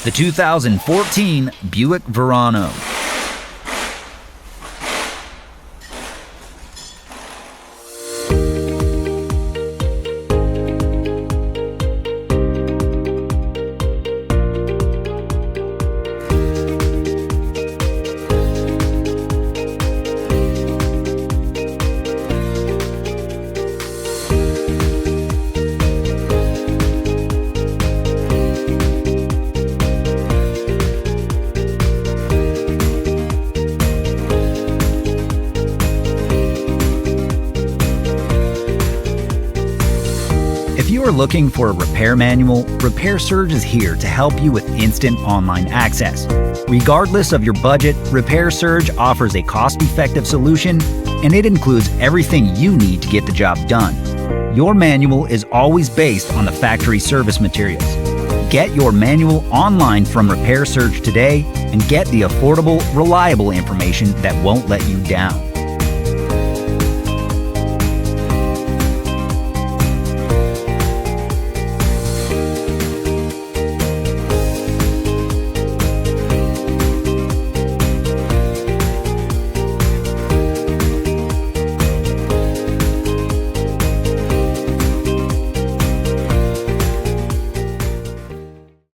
The 2014 Buick Verano. If you are looking for a repair manual, Repair Surge is here to help you with instant online access. Regardless of your budget, Repair Surge offers a cost-effective solution, and it includes everything you need to get the job done. Your manual is always based on the factory service materials. Get your manual online from Repair Surge today and get the affordable, reliable information that won't let you down.